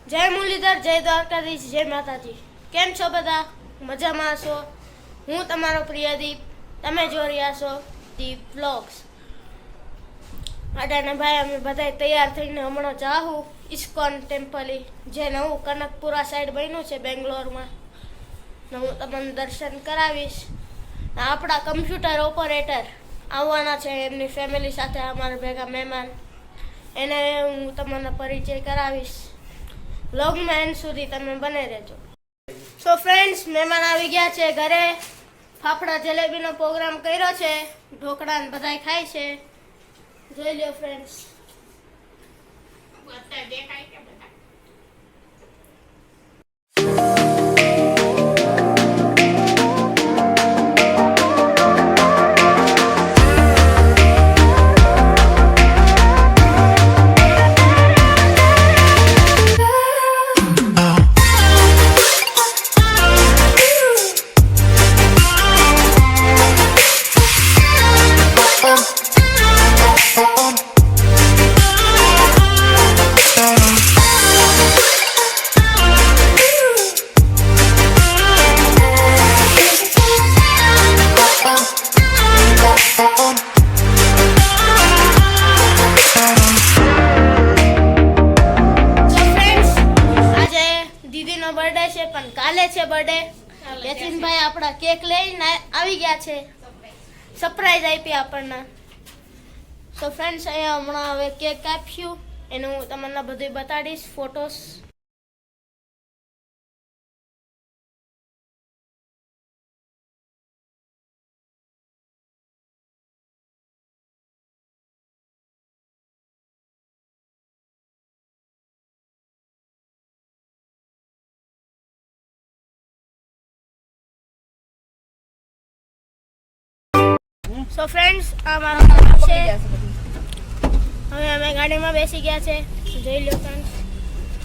જય મુરલીધર, જય દ્વારકાધીશ, જય માતાજી. કેમ છો બધા? મજામાં છો? હું તમારો પ્રિય દીપ. તમે જોઈ રહ્યા છો દીપ વ્લોગ્સ. અડાને ભાઈ અમે બધા તૈયાર થઈને હમણાં જાહું ઇસ્કોન ટેમ્પલ, જે નવું કનકપુરા સાઈડ બન્યું છે બેંગ્લોરમાં. હું તમને દર્શન કરાવીશ. આપણા કમ્પ્યુટર ઓપરેટર આવવાના છે એમની ફેમિલી સાથે, અમારા ભેગા મહેમાન. એને હું તમને પરિચય કરાવીશ. વ્લોગમાં એન્ડ સુધી તમે બને રહેજો. સો ફ્રેન્ડ્સ, મહેમાન આવી ગયા છે ઘરે. ફાફડા જલેબીનો પ્રોગ્રામ કર્યો છે. ઢોકળા ને બધાય ખાય છે. જોઈ લો ફ્રેન્ડ્સ. બર્થડે છે, પણ કાલે છે બર્થડે. યતીનભાઈ આપણા કેક લઈને આવી ગયા છે. સરપ્રાઈઝ આપી આપણને. સો ફ્રેન્ડ્સ, અહીંયા હમણાં હવે કેક કાપ્યું, એનું હું તમને બધું બતાડીશ ફોટોસ. સો ફ્રેન્ડ્સ, આ મારો છે. હવે અમે ગાડીમાં બેસી ગયા છે. જોઈ લો ફ્રેન્ડ્સ.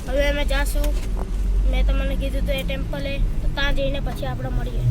હવે અમે જાશું, મેં તમને કીધું તો એ ટેમ્પલે, તો ત્યાં જઈને પછી આપણે મળીએ.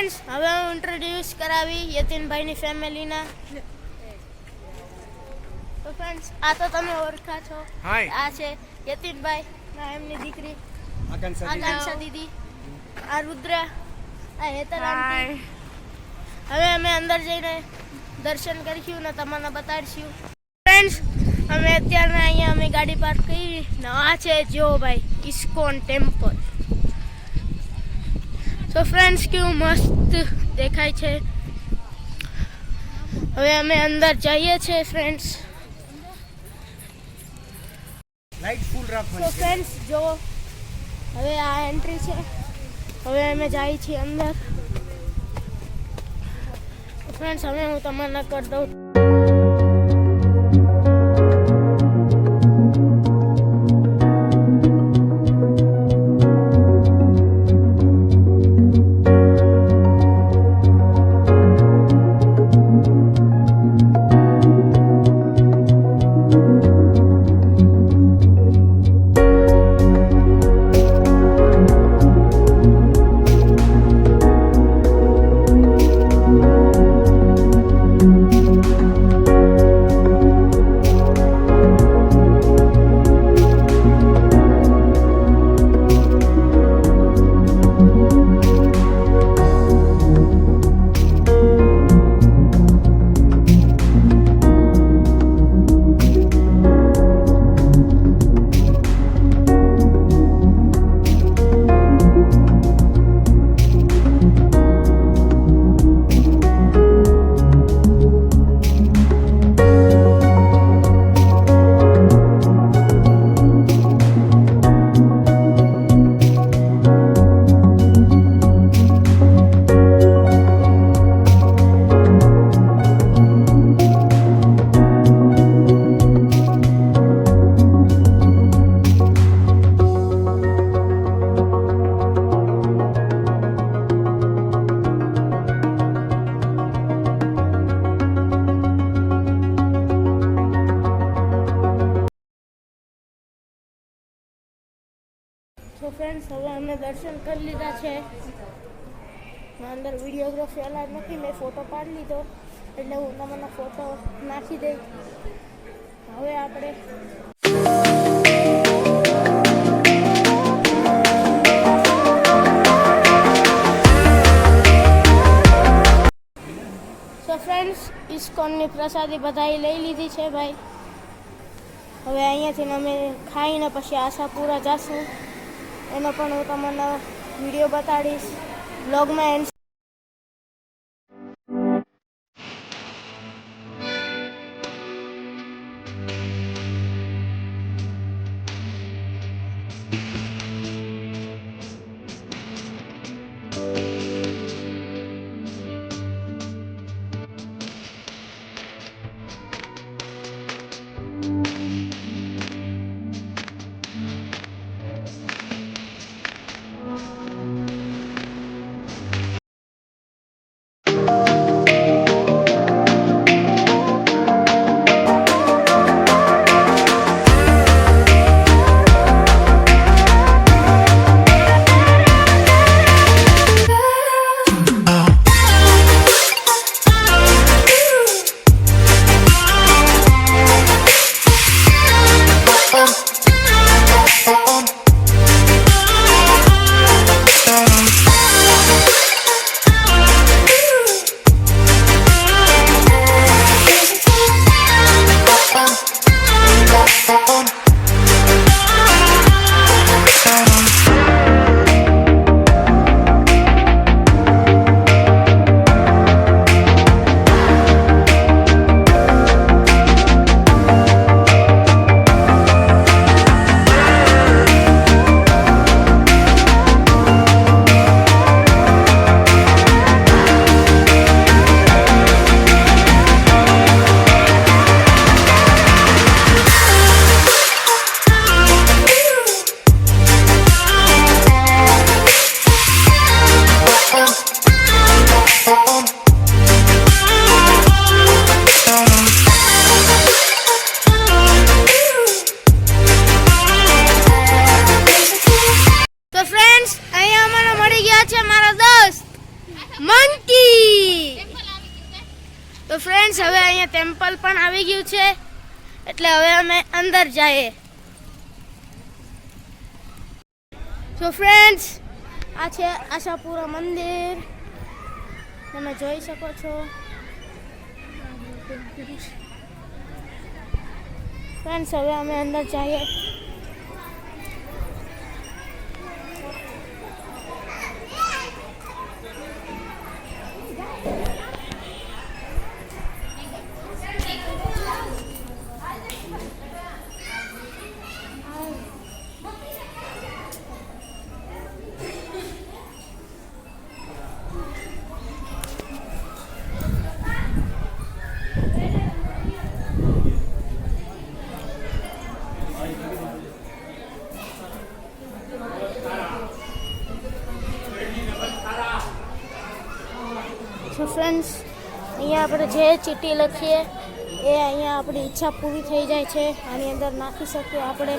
ફ્રેન્ડ્સ હવે હું ઇન્ટ્રોડ્યુસ કરાવી યતીનભાઈની ફેમિલીના. તો ફ્રેન્ડ્સ આ તો તમે ઓળખા છો. આ છે યતીનભાઈ, આ એમની દીકરી આકાંક્ષા દીદી, આ રુદ્ર, આ હેતર આંટી. હવે અમે અંદર જઈને દર્શન કરીશું ને તમને બતાડીશું. ફ્રેન્ડ્સ અમે અત્યારે અહીંયા અમે ગાડી પાર્ક કરી ને આ છે જો ભાઈ ઇસ્કોન ટેમ્પલ. તો ફ્રેન્ડ્સ કેવું મસ્ત દેખાય છે. હવે અમે અંદર જઈએ છીએ ફ્રેન્ડ્સ. તો ફ્રેન્ડ્સ જો હવે આ એન્ટ્રી છે. હવે અમે જઈએ છીએ અંદર. ફ્રેન્ડ્સ હવે હું તમને કરી દઉં. તો ફ્રેન્ડ્સ હવે અમે દર્શન કરી લીધા છે. અંદર વિડીયોગ્રાફી અલાઉડ નથી, મેં ફોટો પાડી લીધો એટલે હું તમને ફોટો નાખી દઈ. હવે આપણે તો ફ્રેન્ડ્સ ઇસ્કોનની પ્રસાદી બધાએ લઈ લીધી છે ભાઈ. હવે અહીંયાથી અમે ખાઈને પછી આશાપુરા જઈશું. એનો પણ હું તમને વિડીયો બતાડીશ બ્લોગમાં. મંકી. તો ફ્રેન્ડ્સ હવે અહીંયા ટેમ્પલ પણ આવી ગયું છે, એટલે હવે અમે અંદર જઈએ. તો ફ્રેન્ડ્સ આ છે આશાપુરા મંદિર, તમે જોઈ શકો છો. ફ્રેન્ડ્સ હવે અમે અંદર જઈએ. તો ફ્રેન્ડ્સ અહીંયા આપણે જે ચીઠી લખીએ એ અહીંયા આપણી ઈચ્છા પૂરી થઈ જાય છે. આની અંદર નાખી શકીએ આપણે.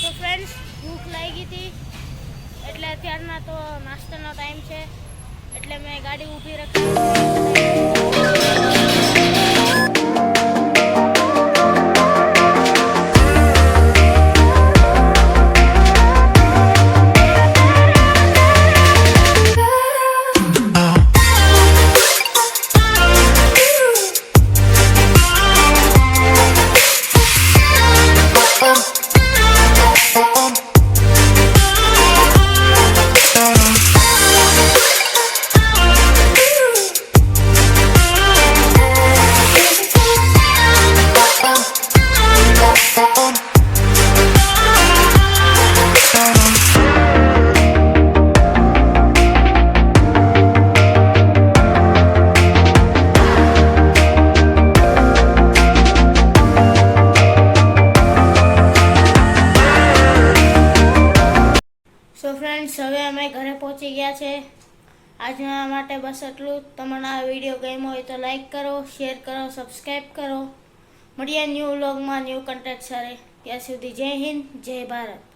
તો ફ્રેન્ડ્સ ભૂખ લાગી હતી એટલે અત્યારના તો નાસ્તાનો ટાઈમ છે, એટલે મેં ગાડી ઊભી રાખી. સો ફ્રેન્ડ્સ હવે અમે ઘરે પહોંચી ગયા છે. આજના માટે બસ એટલું. તમને આ વિડીયો ગમ્યો હોય તો લાઈક કરો, શેર કરો, સબસ્ક્રાઈબ કરો. મળીએ ન્યૂ વ્લોગમાં ન્યૂ કન્ટેન્ટ સાથે. ત્યાં સુધી જય હિન્દ, જય ભારત.